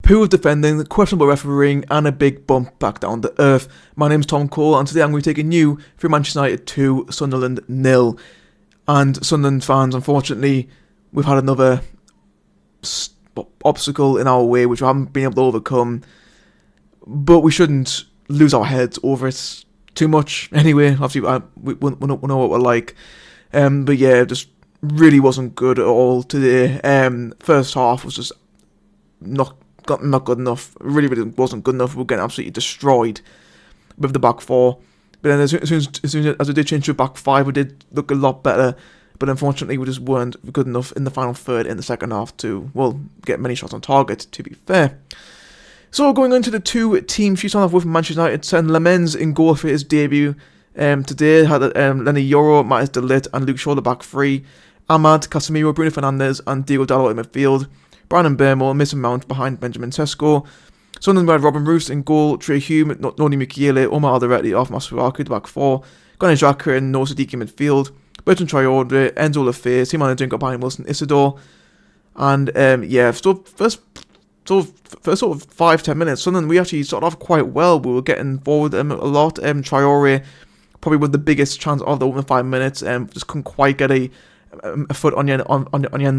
poor defending, questionable refereeing, and a big bump back down to earth. My name's Tom Cole, and today I'm going to be taking you through Manchester United 2, Sunderland 0. And Sunderland fans, unfortunately, we've had another obstacle in our way which we haven't been able to overcome. But we shouldn't lose our heads over it too much. Anyway, obviously, we know what we're like. But yeah, it just really wasn't good at all today. First half was just not good enough. Really wasn't good enough. We were getting absolutely destroyed with the back four. But then as soon as we did change to a back five, we did look a lot better. But unfortunately, we just weren't good enough in the final third in the second half to, well, get many shots on target, to be fair. So going on to the two teams, she started off with Manchester United, sent Lemens in goal for his debut. Today had Lenny Yoro, Mattis de Ligt and Luke Shaw the back three. Ahmad, Casemiro, Bruno Fernandes and Diego Dalot in midfield. Brian and Bermo, Mason Mount behind Benjamin Sesko. Sunderland had Robin Roefs in goal, Trey Hume, Noni Mukiele, Omar Alderete off Masuaku, the back four. Granit Xhaka and Noah Siddiqui in midfield. Bertrand Traore, Enzo Lefebvre, Simon Adingra behind Wilson Isidore. And first sort of 5-10 minutes, Sunderland, we actually started off quite well. We were getting forward a lot. Traore probably with the biggest chance of the opening 5 minutes. Just couldn't quite get a foot on the end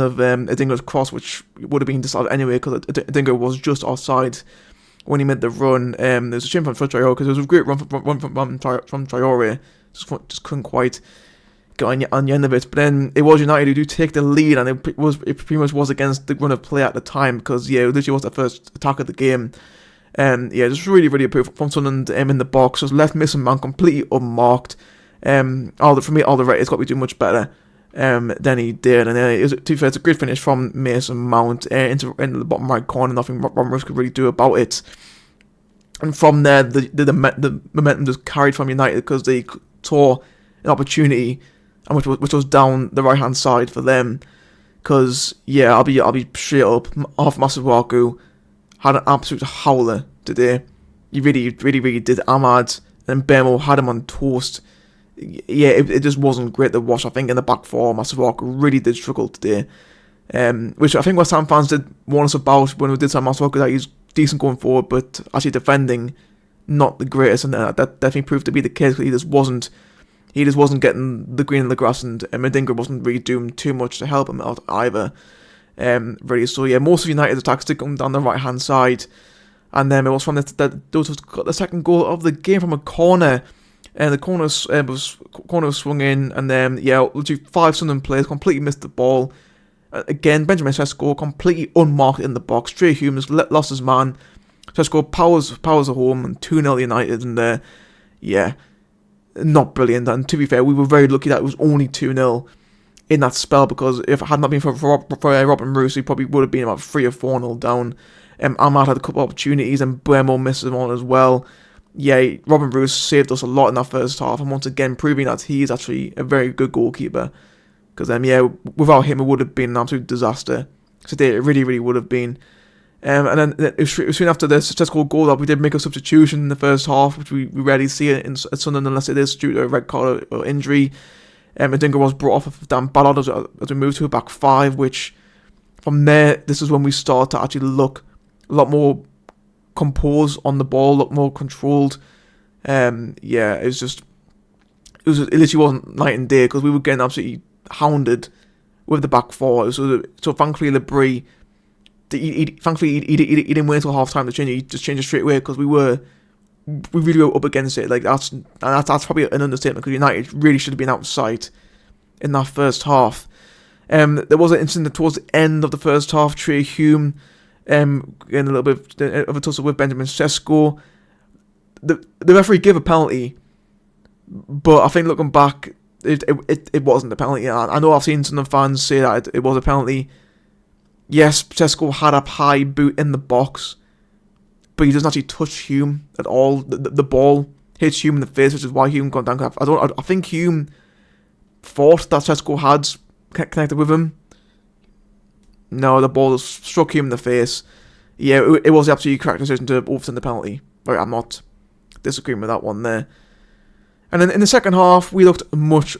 of Adingra's cross, which would have been decided anyway because Adingra was just offside when he made the run. There was a shame from Traore because it was a great run from Traore. Just couldn't quite get on the end of it. But then it was United who do take the lead, and it pretty much was against the run of play at the time because it literally was the first attack of the game. Just really improved from Sunderland in the box. Just left Mason Mount completely unmarked. For me, Alderete has got to be doing much better than he did. And to be fair, it's a great finish from Mason Mount into the bottom right corner. Nothing Robin Roefs could really do about it. And from there, the momentum just carried from United because they saw an opportunity, and which was down the right hand side for them. Because I'll be straight up. Off Masuaku had an absolute howler today. He really did. Ahmad and Bermo had him on toast. It just wasn't great to watch. I think in the back four, Masuaku really did struggle today. Which I think West Ham fans did warn us about when we did say Masuaku that he's decent going forward, but actually defending not the greatest, and that definitely proved to be the case. He just wasn't getting the green in the grass, and Adingra wasn't really doing too much to help him out either. Really, so most of United's attacks did come down the right hand side, and then it was from that those got the second goal of the game from a corner, and the corner was swung in, and then literally 5 Sunderland players completely missed the ball. Again, Benjamin Sesko completely unmarked in the box. Trey Hume just lost his man. Sesko powers home and 2-0 United, and not brilliant. And to be fair, we were very lucky that it was only 2-0 in that spell, because if it had not been for Robin Roefs, we probably would have been about 3 or 4-0 down. Ahmad had a couple of opportunities, and Bermo missed them on as well. Robin Roefs saved us a lot in that first half, and once again proving that he's actually a very good goalkeeper. Because without him, it would have been an absolute disaster. Today, it really would have been. And then soon after the successful goal that we did make a substitution in the first half, which we rarely see it at Sunderland unless it is due to a red card or injury. Adingra was brought off of Dan Ballard as we moved to a back five, which from there, this is when we start to actually look a lot more composed on the ball, a lot more controlled. It literally wasn't night and day because we were getting absolutely hounded with the back four. So thankfully, Labrie, he didn't wait until half time to change it. He just changed it straight away because we really were up against it. That's probably an understatement because United really should have been outside in that first half. There was an incident towards the end of the first half. Trey Hume in a little bit of a tussle with Benjamin Sesko. The referee gave a penalty, but I think looking back, it wasn't a penalty. I know I've seen some fans say that it was a penalty. Yes, Sesko had a high boot in the box, but he doesn't actually touch Hume at all. The ball hits Hume in the face, which is why Hume got down. I think Hume thought that Sesko had connected with him. No, the ball just struck Hume in the face. It was the absolutely correct decision to overturn the penalty. Right, I'm not disagreeing with that one there. And then in the second half, we looked much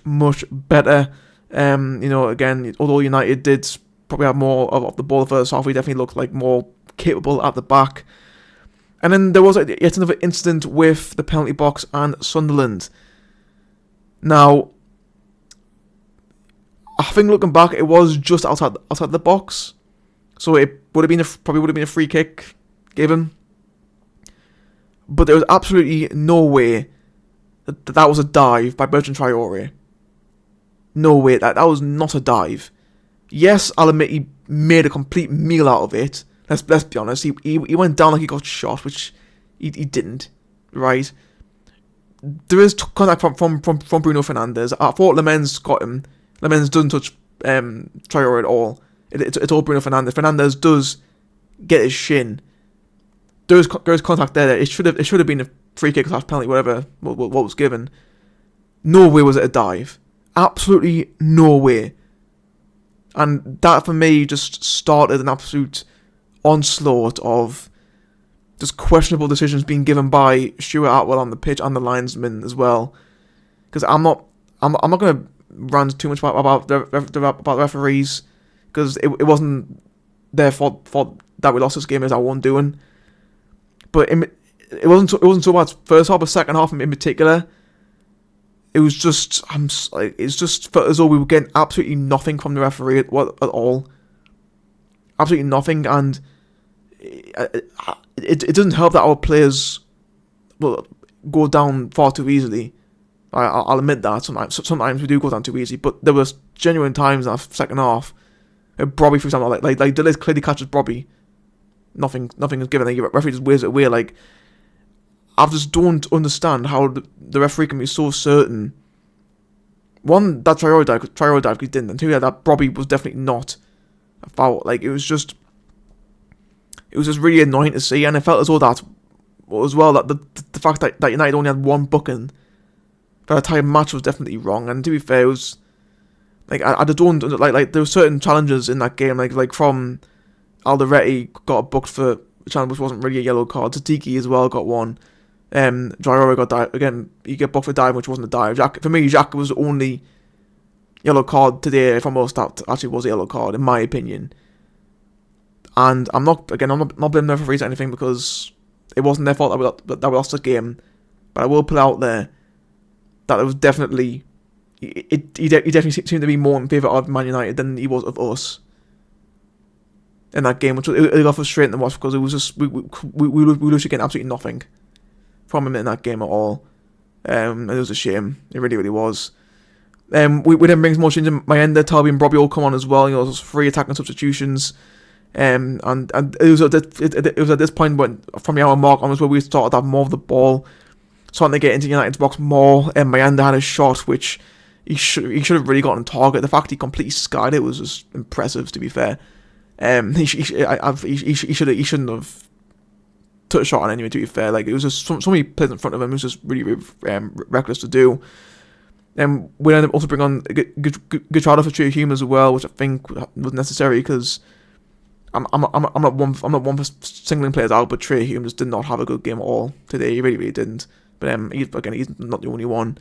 better. Again, although United did probably had more of the ball the first half. We definitely looked like more capable at the back. And then there was yet another incident with the penalty box and Sunderland. Now, I think looking back, it was just outside the box, so it probably would have been a free kick given. But there was absolutely no way that was a dive by Bertrand Traore. No way, that was not a dive. Yes, I'll admit he made a complete meal out of it. Let's be honest. He went down like he got shot, which he didn't. Right. There is contact from Bruno Fernandes. I thought Lemens got him. Lemens doesn't touch Traore at all. It's all Bruno Fernandes. Fernandes does get his shin. There's contact there. It should have been a free kick / penalty, whatever what was given. No way was it a dive. Absolutely no way. And that for me just started an absolute onslaught of just questionable decisions being given by Stuart Atwell on the pitch and the linesman as well. Because I'm not going to rant too much about the referees, because it wasn't their fault that we lost this game, as I wasn't doing. But it wasn't so bad first half, but second half in particular, it was just it's just felt as though we were getting absolutely nothing from the referee at all. Absolutely nothing, and it doesn't help that our players will go down far too easily. I'll admit that sometimes we do go down too easy, but there was genuine times in that second half. Bobby, for example, like Deliz clearly catches Bobby. Nothing is given. The referee just wears it away. Like, I just don't understand how the referee can be so certain. One, that Traore dive he didn't, and two, that Bobby was definitely not a foul. Like, it was just really annoying to see, and it felt as though that as well, that the fact that United only had one booking for the entire match was definitely wrong. And to be fair, it was like I just don't like there were certain challenges in that game, like from Alderete got booked for a challenge which wasn't really a yellow card. Sadiki as well got one. Traore got dive again. He got booked for diving, which wasn't a dive. For me, Xhaka was the only yellow card today. For most, that actually was a yellow card in my opinion. And I'm not blaming the referees or anything, because it wasn't their fault that we lost the game. But I will put out there that it was definitely he definitely seemed to be more in favour of Man United than he was of us in that game, which it got frustrating to watch, because it was just we were just getting absolutely nothing from him in that game at all. And it was a shame. It really, really was. We then bring more changes. Mayenda, Talbi and Bobby all come on as well. You know, those 3 attacking substitutions. And it was at this point when, from the hour mark onwards, where we started to have more of the ball, starting to get into United's box more. And Mayenda had a shot which he should have really gotten on target. The fact he completely skied it was just impressive, to be fair. He shouldn't have took a shot on anyway, to be fair. Like, it was just so many players in front of him. It was just really, really reckless to do. And we ended up also bring on Guichard for Trey Hume as well, which I think was necessary, because I'm not one for singling players out, but Trey Hume just did not have a good game at all today. He really, really didn't. But he's not the only one.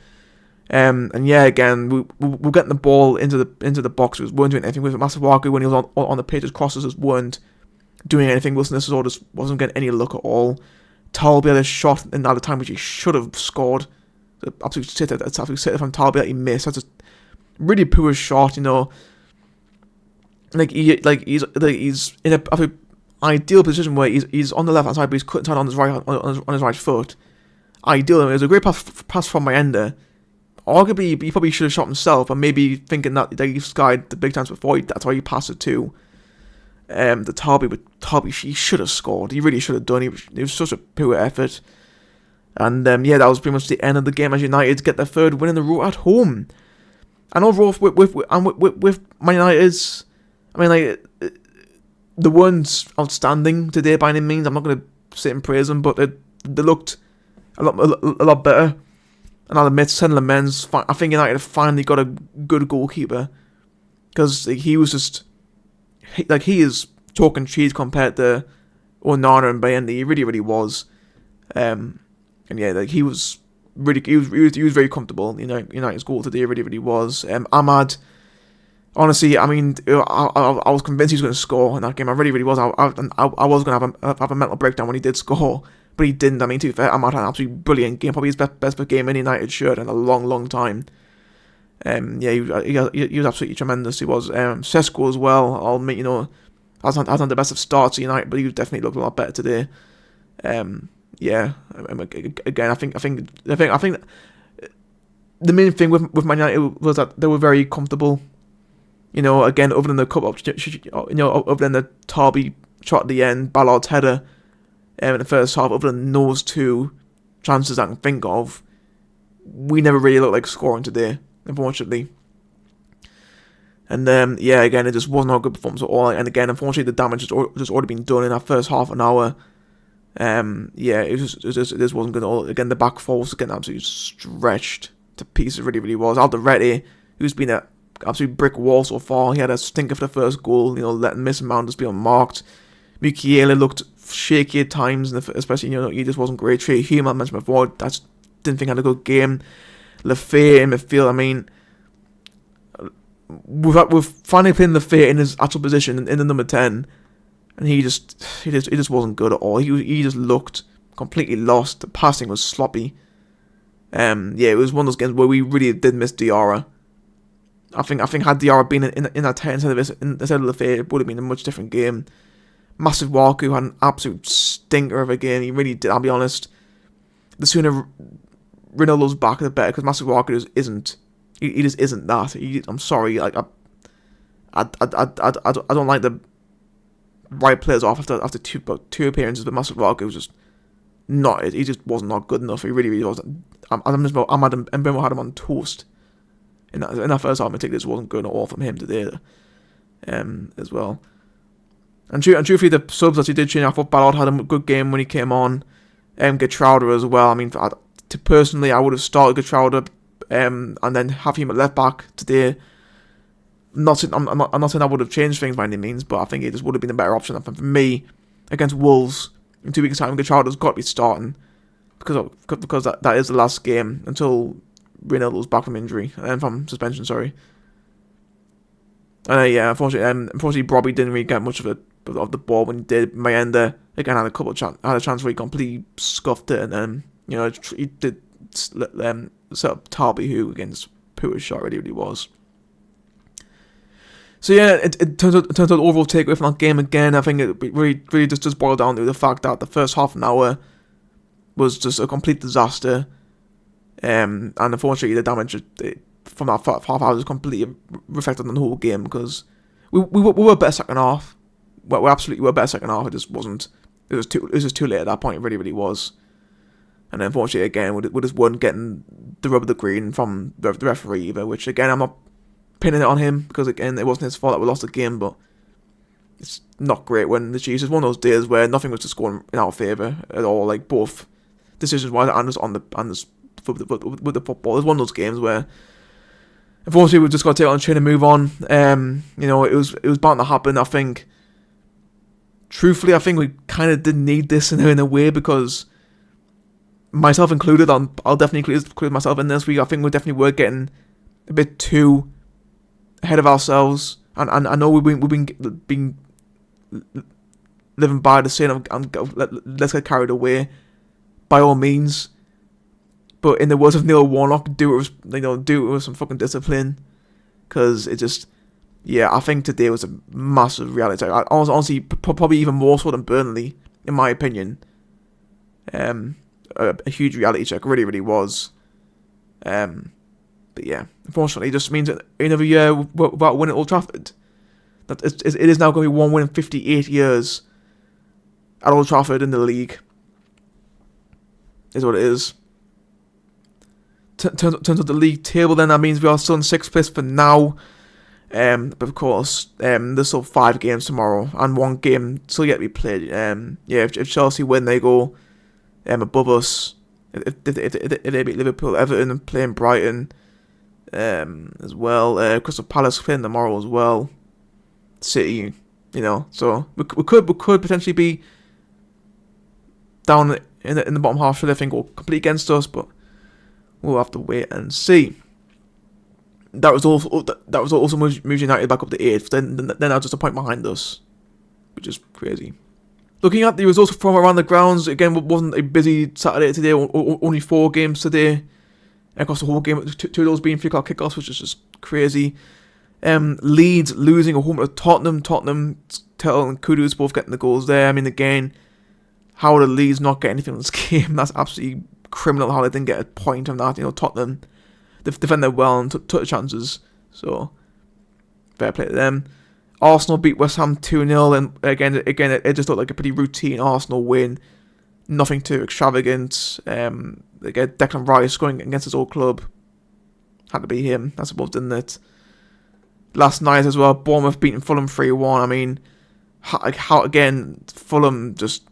And yeah, again, we're getting the ball into the box. We weren't doing anything with it. Masuaku, when he was on the pitch, his crosses just weren't doing anything. Wilson Nistelrooy just wasn't getting any look at all. Talbi had a shot in that time which he should have scored. Absolute sitter from Talbi that he missed. That's just really poor shot, you know. He's in a ideal position where he's on the left hand side, but he's cutting on his right foot. Ideal. It was a great pass from Mayenda. Arguably, he probably should have shot himself, and maybe thinking that he skied the big chance before. That's why he passed it to the Talbi. But Talbi, he should have scored. He really should have done. It was such a poor effort. And yeah, that was pretty much the end of the game as United get their 3rd win in a row at home. And overall, with Man United's, I mean, like, the weren't outstanding today by any means. I'm not going to sit and praise them, but they looked a lot better. And I'll admit, Lemens, I think United have finally got a good goalkeeper, because he was just he is chalk and cheese compared to Onana and Bayende. He really, really was. And yeah, like, he was very comfortable. You know, United's goal today really, really was. Ahmad, honestly, I mean, I was convinced he was going to score in that game. I really was. I was going to have a mental breakdown when he did score, but he didn't. I mean, to be fair, Ahmad had an absolutely brilliant game, probably his best game in United shirt in a long time. Yeah, he was absolutely tremendous. He was. Sesko as well. I'll admit, hasn't the best of starts at United, but he definitely looked a lot better today. Yeah, again, I think the main thing with Man United was that they were very comfortable. Again, other than the couple, other than the Tarby shot at the end, Ballard's header, in the first half, other than those two chances I can think of, we never really looked like scoring today, unfortunately. And yeah, again, it just wasn't a good performance at all. And again, unfortunately, the damage has just already been done in that first half an hour. Yeah, it just wasn't good at all. Again, the back four was getting absolutely stretched to pieces. Really was. Alderete, who's been an absolute brick wall so far, he had a stinker for the first goal. Letting Mason Mount just be unmarked. Mukiele looked shaky at times, especially he just wasn't great. Trey Hume, I mentioned before, I just didn't think he had a good game. Lefay in midfield, I mean, we've finally playing Lefay in his actual position in the number 10, and he just wasn't good at all. He just looked completely lost. The passing was sloppy. Yeah, it was one of those games where we really did miss Diarra. I think had Diarra been in that 10 instead of Lefay, it would have been a much different game. Massive Waku had an absolute stinker of a game. He really did. I'll be honest. The sooner Ronaldo's back, the better, because Massive Waku just isn't. He just isn't that. I'm sorry. Like I don't like the right players off after two appearances, but Massive Waku was just not it. He just was not good enough. He really wasn't. Mbemo had him on toast in that first half. I think this wasn't good at all from him today, as well. And truthfully, the subs that he did change, I thought Ballard had a good game when he came on. Getrauda as well. I mean, personally, I would have started Getrauda and then have him at left back today. I'm not saying I would have changed things by any means, but I think it just would have been a better option. For me, against Wolves in 2 weeks' time, Getrauda's got to be starting because that is the last game until Ronaldo's back from injury and from suspension. Sorry. And yeah, unfortunately, Robbie didn't really get much of the ball when he did. Mayenda again had a chance where he completely scuffed it, and then he did set up Tarby, who again just poor shot really was. So yeah, it turns out the overall takeaway from that game again. I think it really just does boil down to the fact that the first half an hour was just a complete disaster, and unfortunately the damage from that half hour was completely reflected on the whole game, because we were better second half. We absolutely were better second half. It just wasn't. It was just too late at that point. It really was. And unfortunately, again, we just weren't getting the rub of the green from the referee either. Which again, I'm not pinning it on him, because again, it wasn't his fault that we lost the game. But it's not great when the Chiefs. It's one of those days where nothing was just going in our favour at all. Like both decisions wise and just with the football. It's one of those games where, unfortunately, we've just got to take on the chin and move on. It was bound to happen. I think, truthfully, we kind of didn't need this in a way, because myself included, I'll definitely include myself in this. I think we definitely were getting a bit too ahead of ourselves, and I know we've been living by the saying of let's get carried away, by all means. But in the words of Neil Warnock, do it with some fucking discipline, because it just, yeah, I think today was a massive reality check. Honestly, probably even more so than Burnley, in my opinion. A huge reality check, really was. But yeah, unfortunately, it just means that another year without winning at Old Trafford. That it is now going to be one win in 58 years at Old Trafford in the league. Is what it is. Turns out the league table, then that means we are still in 6th place for now. But of course, there's still 5 games tomorrow and 1 game still yet to be played. Yeah, if Chelsea win, they go above us. If they beat Liverpool, Everton, and playing Brighton as well. Crystal Palace playing tomorrow as well. City, so we could potentially be down in the bottom half. Should they think go completely against us, but we'll have to wait and see. that was also moved United back up to 8th. Then now just a point behind us, which is crazy. Looking at the results from around the grounds, again, it wasn't a busy Saturday today. Only 4 games today across the whole game. 2 of those being free kick kickoffs, which is just crazy. Leeds losing at home to Tottenham. Tell and Kudus both getting the goals there. I mean, again, how did Leeds not get anything in this game? That's absolutely criminal how they didn't get a point from that. Tottenham defended well and took the chances. So, fair play to them. Arsenal beat West Ham 2-0, and again, it just looked like a pretty routine Arsenal win. Nothing too extravagant. Again, Declan Rice scoring against his old club. Had to be him, I suppose, didn't it? Last night as well, Bournemouth beating Fulham 3-1. I mean, how again, Fulham just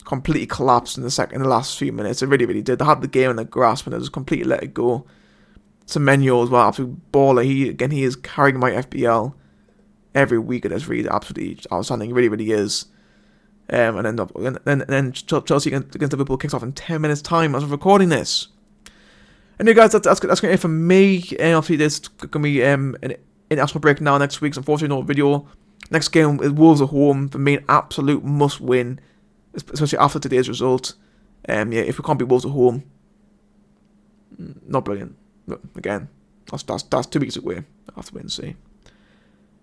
completely collapsed in the last few minutes. It really, really did. They had the game in their grasp and they just completely let it go. Semenyo as well, absolute baller. He is carrying my FPL every week. It is really absolutely outstanding. He really, really is. And then Chelsea against Liverpool kicks off in 10 minutes time as I'm recording this. Anyway, guys, that's going to be it for me. Obviously, there's going to be an international break now next week. So unfortunately, no video. Next game is Wolves at home. For me, an absolute must win, especially after today's result. If we can't beat Wolves at home, not brilliant. But again, that's 2 weeks away. I'll have to wait and see.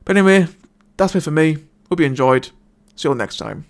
But anyway, that's it for me. Hope you enjoyed. See you all next time.